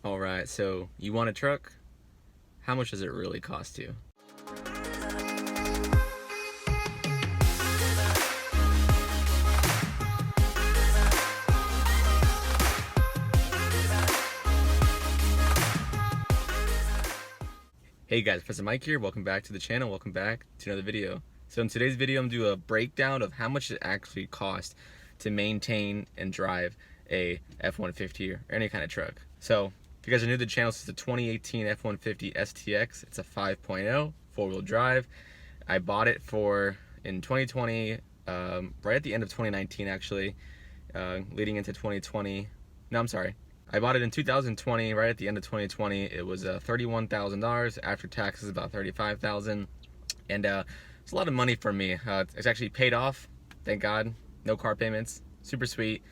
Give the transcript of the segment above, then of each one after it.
Alright, so you want a truck? How much does it really cost you? Hey guys, Professor Mike here. Welcome back to the channel. Welcome back to another video. So in today's video, I'm going to do a breakdown of how much it actually costs to maintain and drive a F-150 or any kind of truck. So if you guys are new to the channel, this is the 2018 F-150 STX. It's a 5.0 four-wheel drive. I bought it in 2020, right at the end of 2019 actually, leading into 2020. No, I'm sorry. I bought it in 2020, right at the end of 2020. It was $31,000 after taxes, about $35,000, and it's a lot of money for me. It's actually paid off, thank God. No car payments, super sweet.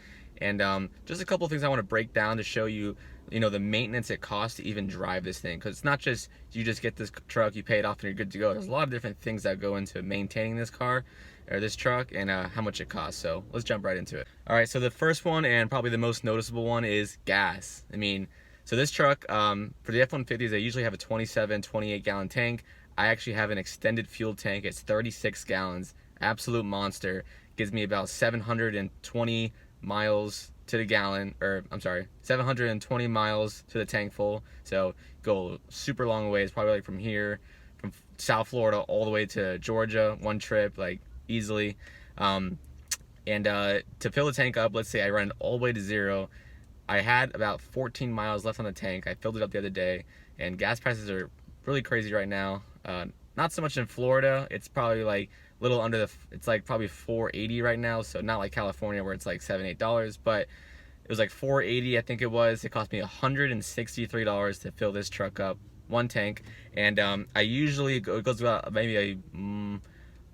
And just a couple of things I want to break down to show you, the maintenance it costs to even drive this thing. Because it's not just you just get this truck, you pay it off, and you're good to go. There's a lot of different things that go into maintaining this car or this truck, and how much it costs. So let's jump right into it. All right, so the first one, and probably the most noticeable one, is gas. So this truck, for the F-150s, they usually have a 27, 28 gallon tank. I actually have an extended fuel tank. It's 36 gallons, absolute monster. Gives me about 720 miles to the gallon, or I'm sorry, 720 miles to the tank full. So go super long ways, probably like from here, from South Florida all the way to Georgia, one trip, like easily. To fill the tank up, let's say I run it all the way to zero. I had about 14 miles left on the tank. I filled it up the other day, and gas prices are really crazy right now. Not so much in Florida. It's probably like a little under it's like probably $4.80 right now. So not like California where it's like $7, $8, but it was like $4.80, I think it was. It cost me $163 to fill this truck up, one tank. And I usually, it goes about maybe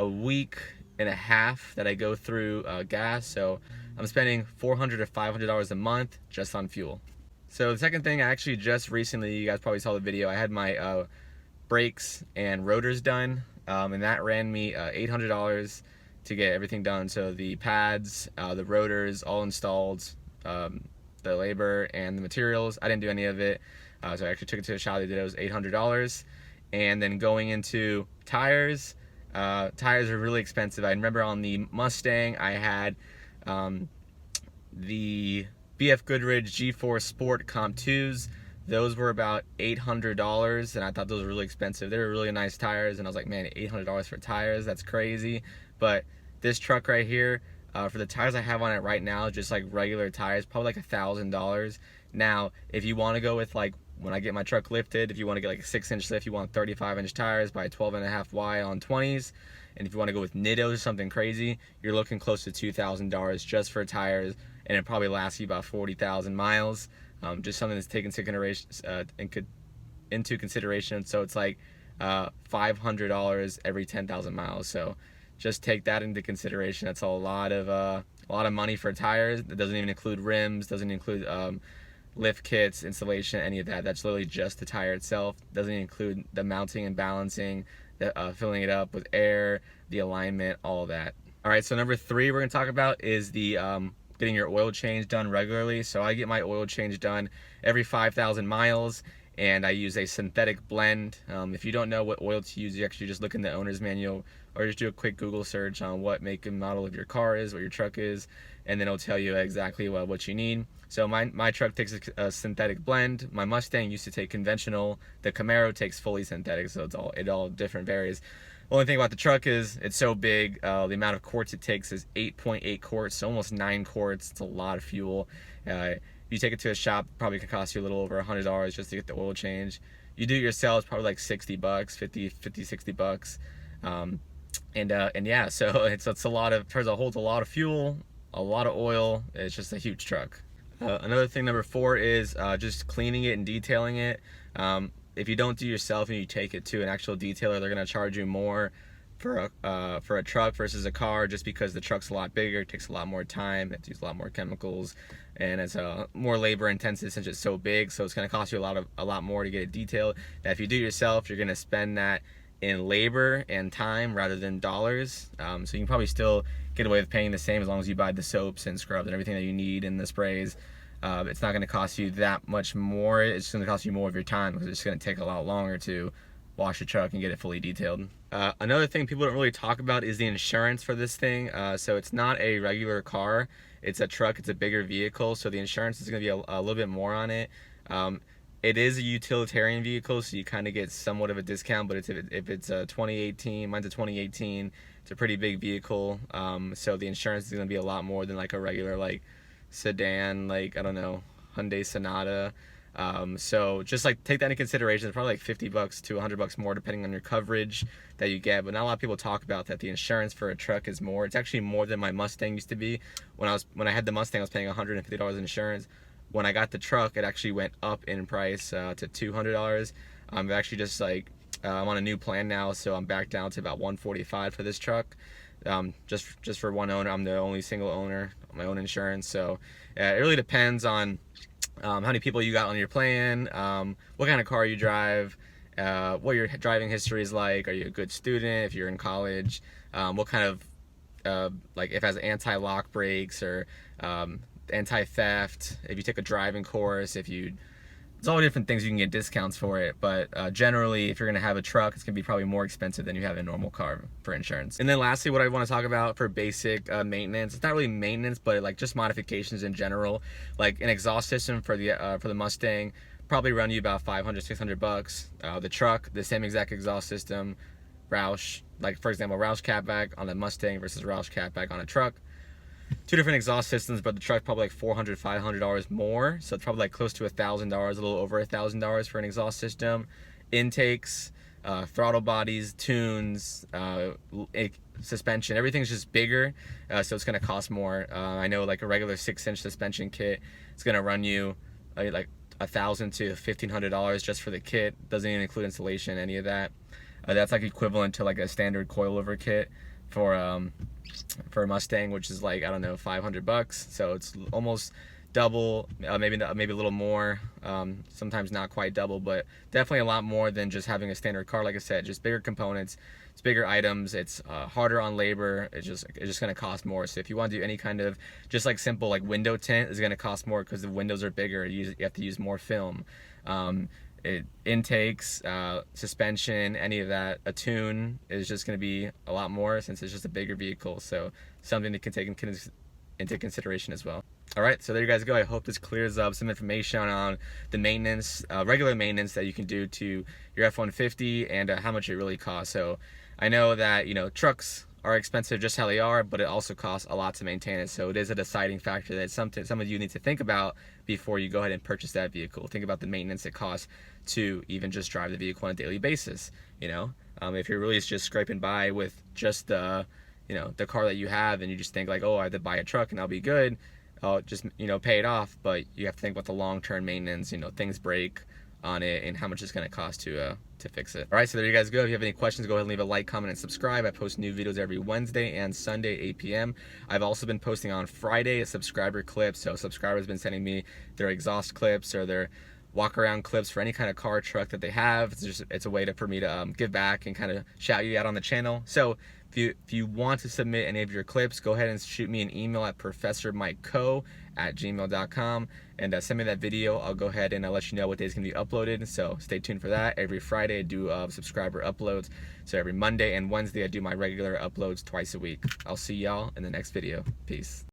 a week and a half that I go through gas. So I'm spending $400 to $500 a month just on fuel. So the second thing, I actually just recently, you guys probably saw the video, I had my brakes and rotors done, and that ran me $800 to get everything done. So the pads, the rotors, all installed, the labor and the materials. I didn't do any of it, so I actually took it to a shop. They did it. It was $800. And then going into tires, tires are really expensive. I remember on the Mustang, I had the BF Goodrich G4 Sport Comp 2s. Those were about $800, and I thought those were really expensive. They were really nice tires, and I was like, man, $800 for tires, that's crazy. But this truck right here, for the tires I have on it right now, just like regular tires, probably like $1,000. Now, if you want to go with, like, when I get my truck lifted, if you want to get like a 6-inch lift, you want 35-inch tires by 12.5 wide on 20s. And if you want to go with Nittos or something crazy, you're looking close to $2,000 just for tires, and it probably lasts you about 40,000 miles. Just something that's taken into consideration. So it's like $500 every 10,000 miles. So just take that into consideration. That's a lot of money for tires. It doesn't even include rims, doesn't include lift kits, installation, any of that. That's literally just the tire itself. Doesn't include the mounting and balancing, the filling it up with air, the alignment, all of that. All right, so number 3 we're gonna talk about is the getting your oil change done regularly. So I get my oil change done every 5,000 miles, and I use a synthetic blend. If you don't know what oil to use, you actually just look in the owner's manual, or just do a quick Google search on what make and model of your car is, what your truck is, and then it'll tell you exactly what you need. So my truck takes a synthetic blend. My Mustang used to take conventional. The Camaro takes fully synthetic, so it all different varies. The only thing about the truck is it's so big. The amount of quarts it takes is 8.8 quarts, so almost 9 quarts. It's a lot of fuel. If you take it to a shop, it probably could cost you a little over $100 just to get the oil change. You do it yourself, it's probably like $60, 50, $60. And yeah, so it's a lot of, holds a lot of fuel, a lot of oil. It's just a huge truck. Another thing, number 4, is just cleaning it and detailing it. If you don't do it yourself and you take it to an actual detailer, they're gonna charge you more for a truck versus a car, just because the truck's a lot bigger, it takes a lot more time, it uses a lot more chemicals, and it's more labor intensive since it's so big. So it's gonna cost you a lot more to get it detailed. Now, if you do it yourself, you're gonna spend that in labor and time rather than dollars. So you can probably still get away with paying the same as long as you buy the soaps and scrubs and everything that you need and the sprays. It's not going to cost you that much more. It's going to cost you more of your time because it's going to take a lot longer to wash your truck and get it fully detailed. Another thing people don't really talk about is the insurance for this thing. So it's not a regular car. It's a truck. It's a bigger vehicle. So the insurance is going to be a little bit more on it. It is a utilitarian vehicle, so you kind of get somewhat of a discount, but if it's a 2018, mine's a 2018, it's a pretty big vehicle, so the insurance is going to be a lot more than like a regular like sedan, like, I don't know, Hyundai Sonata. So just like take that into consideration. It's probably like $50 to $100 more depending on your coverage that you get, but not a lot of people talk about that the insurance for a truck is more. It's actually more than my Mustang used to be. When I had the Mustang, I was paying $150 in insurance. When I got the truck, it actually went up in price to $200. I'm actually just like I'm on a new plan now, so I'm back down to about $145 for this truck. Just for one owner. I'm the only single owner on my own insurance, so it really depends on how many people you got on your plan, what kind of car you drive, what your driving history is like. Are you a good student? If you're in college, what kind of like if it has anti-lock brakes or anti-theft, if you take a driving course, it's all different things you can get discounts for it, but generally if you're going to have a truck, it's going to be probably more expensive than you have a normal car for insurance. And then lastly, what I want to talk about for basic maintenance, it's not really maintenance, but like just modifications in general. Like an exhaust system for the Mustang probably run you about $500-600. The truck, the same exact exhaust system, Roush, like for example Roush catback on a Mustang versus Roush catback on a truck. Two different exhaust systems, but the truck probably like $400-500 more, so it's probably like close to $1,000, a little over $1,000 for an exhaust system. Intakes, throttle bodies, tunes, suspension, everything's just bigger, so it's going to cost more. I know like a regular 6-inch suspension kit, it's going to run you like $1,000 to $1,500 just for the kit. Doesn't even include installation, any of that. That's like equivalent to like a standard coilover kit for a Mustang, which is like, I don't know, $500. So it's almost double, maybe a little more, sometimes not quite double, but definitely a lot more than just having a standard car. Like I said, just bigger components, it's bigger items, it's harder on labor, it's just going to cost more. So if you want to do any kind of just like simple like window tint, is going to cost more because the windows are bigger. You have to use more film. Intakes, suspension, any of that, a tune is just going to be a lot more since it's just a bigger vehicle. So something to take into consideration as well. All right, so there you guys go. I hope this clears up some information on the maintenance, regular maintenance that you can do to your F-150 and how much it really costs. So I know that, you know, trucks are expensive just how they are, but it also costs a lot to maintain it. So it is a deciding factor that some of you need to think about before you go ahead and purchase that vehicle. Think about the maintenance it costs to even just drive the vehicle on a daily basis. You know, if you're really just scraping by with just the car that you have, and you just think like, oh, I have to buy a truck and I'll be good, I'll just, pay it off. But you have to think about the long-term maintenance, things break on it and how much it's going to cost to fix it. All right, so there you guys go. If you have any questions, go ahead and leave a like, comment, and subscribe. I post new videos every Wednesday and Sunday, 8 p.m. I've also been posting on Friday a subscriber clip. So subscribers have been sending me their exhaust clips or their walk around clips for any kind of car, truck that they have. It's a way for me to give back and kind of shout you out on the channel. So if you want to submit any of your clips, go ahead and shoot me an email at professormikeco@gmail.com and send me that video. I'll go ahead and I'll let you know what days can be uploaded. So stay tuned for that. Every Friday I do subscriber uploads. So every Monday and Wednesday I do my regular uploads twice a week. I'll see y'all in the next video. Peace.